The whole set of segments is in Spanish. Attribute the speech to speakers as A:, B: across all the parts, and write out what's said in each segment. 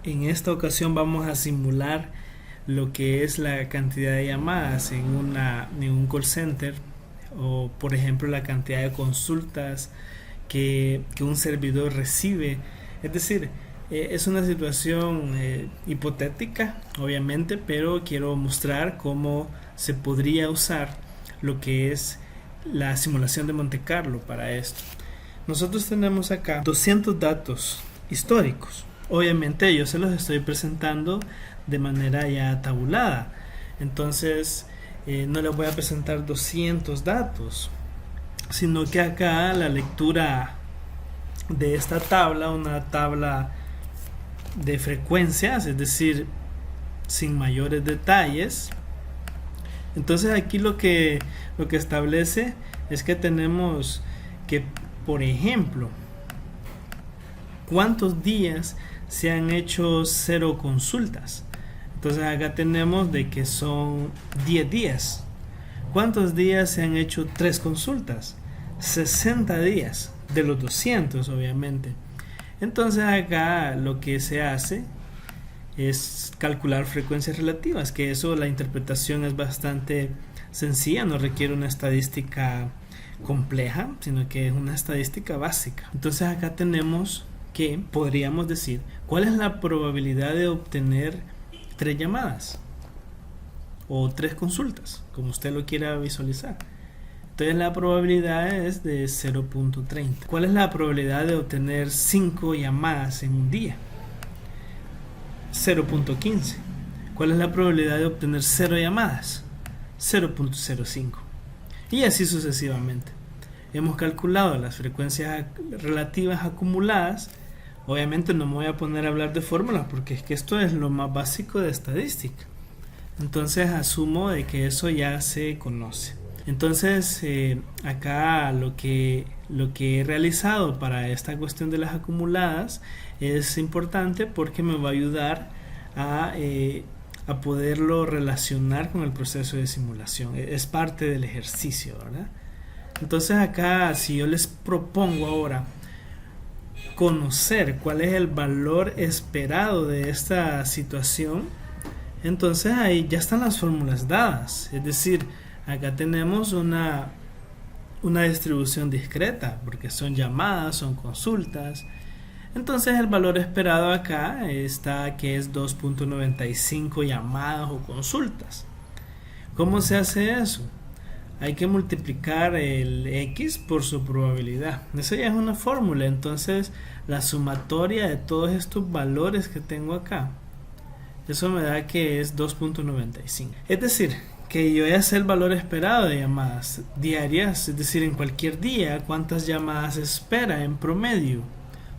A: En esta ocasión vamos a simular lo que es la cantidad de llamadas en un call center, o por ejemplo la cantidad de consultas que un servidor recibe. Es decir, es una situación hipotética, obviamente, pero quiero mostrar cómo se podría usar lo que es la simulación de Monte Carlo para esto. Nosotros tenemos acá 200 datos históricos. Obviamente yo se los estoy presentando de manera ya tabulada. Entonces no les voy a presentar 200 datos, sino que acá la lectura de esta tabla, una tabla de frecuencias, es decir, sin mayores detalles. Entonces aquí lo que establece es que tenemos que, por ejemplo, cuántos días se han hecho 0 consultas. Entonces acá tenemos de que son 10 días. ¿Cuántos días se han hecho 3 consultas? 60 días de los 200, obviamente. Entonces acá lo que se hace es calcular frecuencias relativas, que eso, la interpretación es bastante sencilla, no requiere una estadística compleja, sino que es una estadística básica. Entonces acá tenemos que podríamos decir cuál es la probabilidad de obtener 3 llamadas o 3 consultas, como usted lo quiera visualizar. Entonces la probabilidad es de 0.30. ¿Cuál es la probabilidad de obtener 5 llamadas en un día? 0.15. ¿Cuál es la probabilidad de obtener 0 llamadas? 0.05. Y así sucesivamente. Hemos calculado las frecuencias relativas acumuladas. Obviamente no me voy a poner a hablar de fórmulas porque es que esto es lo más básico de estadística. Entonces asumo de que eso ya se conoce. Entonces acá lo que he realizado para esta cuestión de las acumuladas es importante porque me va a ayudar a poderlo relacionar con el proceso de simulación. Es parte del ejercicio, ¿verdad? Entonces acá, si yo les propongo ahora conocer cuál es el valor esperado de esta situación, entonces ahí ya están las fórmulas dadas. Es decir, acá tenemos una distribución discreta porque son llamadas, son consultas. Entonces el valor esperado acá está que es 2.95 llamadas o consultas. ¿Cómo se hace eso? Hay que multiplicar el X por su probabilidad. Eso ya es una fórmula. Entonces la sumatoria de todos estos valores que tengo acá, eso me da que es 2.95. Es decir, que yo ya sé el valor esperado de llamadas diarias, es decir, en cualquier día, cuántas llamadas espera en promedio.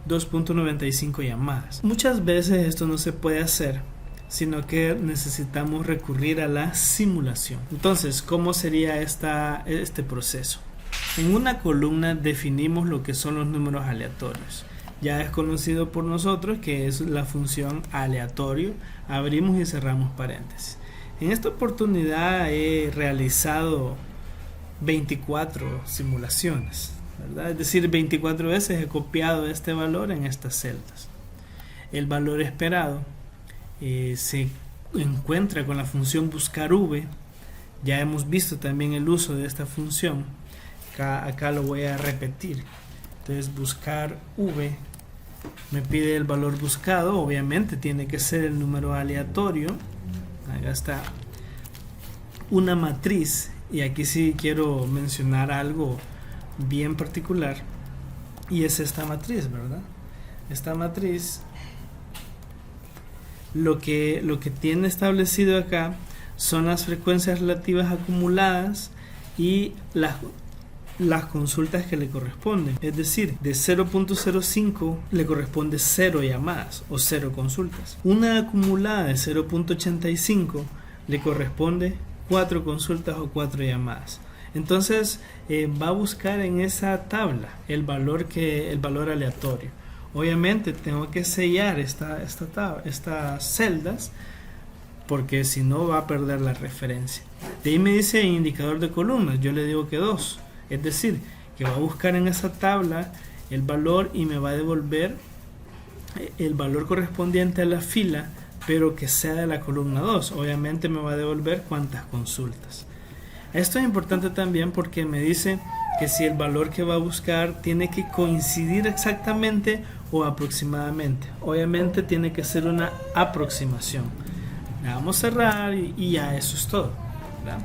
A: 2.95 llamadas. Muchas veces esto no se puede hacer, sino que necesitamos recurrir a la simulación. Entonces, ¿cómo sería este proceso? En una columna definimos lo que son los números aleatorios. Ya es conocido por nosotros que es la función aleatorio. Abrimos y cerramos paréntesis. En esta oportunidad he realizado 24 simulaciones, ¿verdad? Es decir, 24 veces he copiado este valor en estas celdas. El valor esperado se encuentra con la función buscar v. Ya hemos visto también el uso de esta función. Acá lo voy a repetir. Entonces buscar v me pide el valor buscado. Obviamente tiene que ser el número aleatorio. Acá está una matriz, y aquí sí quiero mencionar algo bien particular, y es esta matriz, ¿verdad? Esta matriz lo que tiene establecido acá son las frecuencias relativas acumuladas y las consultas que le corresponden. Es decir, de 0.05 le corresponde 0 llamadas o 0 consultas. Una acumulada de 0.85 le corresponde 4 consultas o 4 llamadas. Entonces va a buscar en esa tabla el valor aleatorio. Obviamente tengo que sellar estas celdas porque si no va a perder la referencia. De ahí me dice indicador de columnas, yo le digo que 2. Es decir, que va a buscar en esa tabla el valor y me va a devolver el valor correspondiente a la fila, pero que sea de la columna 2. Obviamente me va a devolver cuántas consultas. Esto es importante también porque me dice que si el valor que va a buscar tiene que coincidir exactamente o aproximadamente. Obviamente tiene que ser una aproximación. La vamos a cerrar y ya eso es todo, ¿verdad?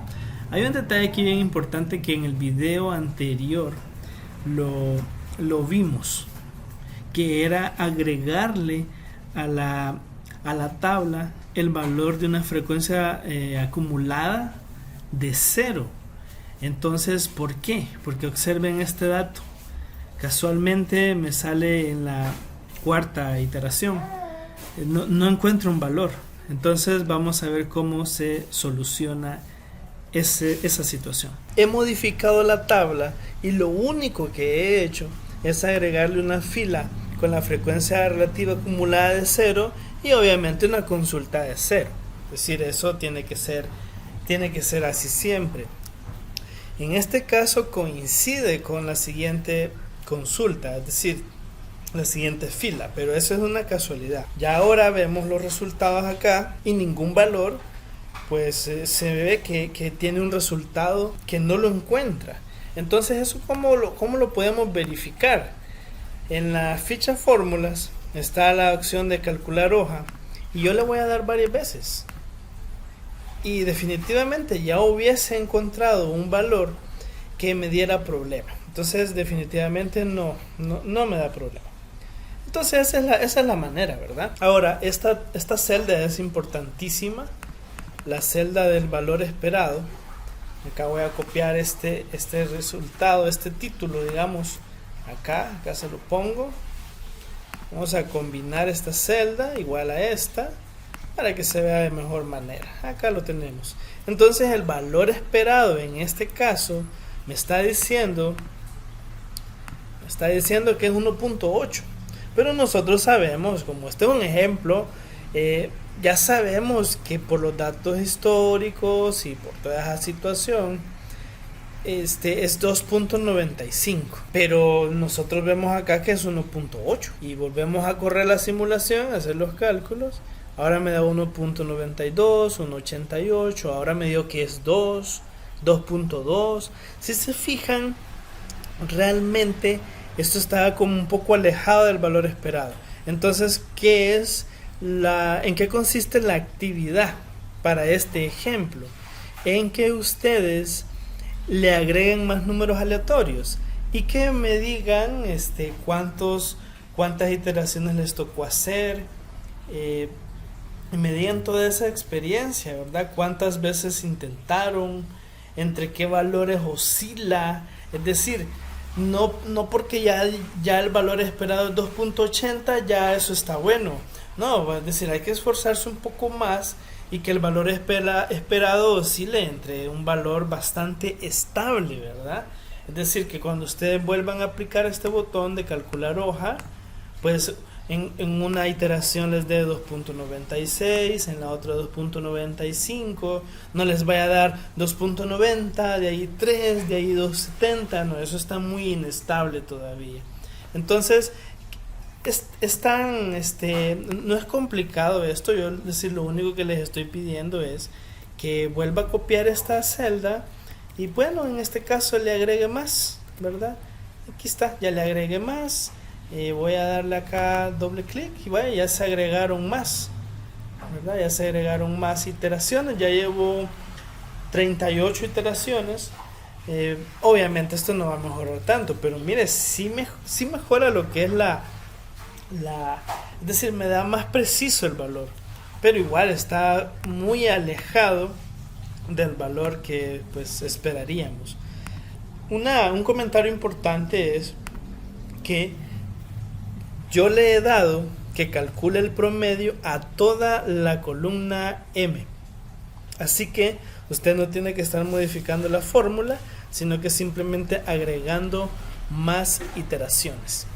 A: Hay un detalle aquí bien importante que en el video anterior lo vimos, que era agregarle a la tabla el valor de una frecuencia acumulada de 0. Entonces, ¿por qué? Porque observen este dato. Casualmente me sale en la cuarta iteración. No encuentro un valor. Entonces vamos a ver cómo se soluciona esa situación. He modificado la tabla y lo único que he hecho es agregarle una fila con la frecuencia relativa acumulada de 0 y obviamente una consulta de 0. Es decir, eso tiene que ser así siempre. En este caso coincide con la siguiente consulta, es decir, la siguiente fila, pero eso es una casualidad. Ya ahora vemos los resultados acá y ningún valor, pues se ve que tiene un resultado que no lo encuentra. Entonces, ¿eso cómo lo podemos verificar? En la ficha fórmulas está la opción de calcular hoja y yo le voy a dar varias veces. Y definitivamente ya hubiese encontrado un valor que me diera problema. Entonces definitivamente no me da problema. Entonces esa es la manera, ¿verdad? Ahora, esta celda es importantísima. La celda del valor esperado. Acá voy a copiar este resultado, este título, digamos. Acá se lo pongo. Vamos a combinar esta celda igual a esta, para que se vea de mejor manera. Acá lo tenemos. Entonces el valor esperado en este caso me está diciendo que es 1.8. Pero nosotros sabemos, como este es un ejemplo, ya sabemos que por los datos históricos y por toda esa situación, es 2.95. Pero nosotros vemos acá que es 1.8. Y volvemos a correr la simulación, a hacer los cálculos. Ahora me da 1.92, 1.88, ahora me dio que es 2.2. Si se fijan, realmente esto está como un poco alejado del valor esperado. Entonces, ¿en qué consiste la actividad para este ejemplo? En que ustedes le agreguen más números aleatorios y que me digan cuántas iteraciones les tocó hacer, y me digan toda esa experiencia, ¿verdad? Cuántas veces intentaron, entre qué valores oscila. Es decir, no porque ya el valor esperado es 2.80, ya eso está bueno. No, es decir, hay que esforzarse un poco más y que el valor esperado oscile entre un valor bastante estable, ¿verdad? Es decir, que cuando ustedes vuelvan a aplicar este botón de calcular hoja, pues en una iteración les dé 2.96, en la otra 2.95, no les vaya a dar 2.90, de ahí 3, de ahí 2.70, no, eso está muy inestable todavía. Entonces, no es complicado esto. Yo lo único que les estoy pidiendo es que vuelva a copiar esta celda y bueno, en este caso le agregue más, ¿verdad? Aquí está, ya le agregué más. Voy a darle acá doble clic y vaya, ya se agregaron más, ¿verdad? Ya se agregaron más iteraciones. Ya llevo 38 iteraciones. Obviamente esto no va a mejorar tanto, pero mire, sí mejora lo que es es decir, me da más preciso el valor, pero igual está muy alejado del valor que pues esperaríamos. Un comentario importante es que yo le he dado que calcule el promedio a toda la columna M, así que usted no tiene que estar modificando la fórmula, sino que simplemente agregando más iteraciones.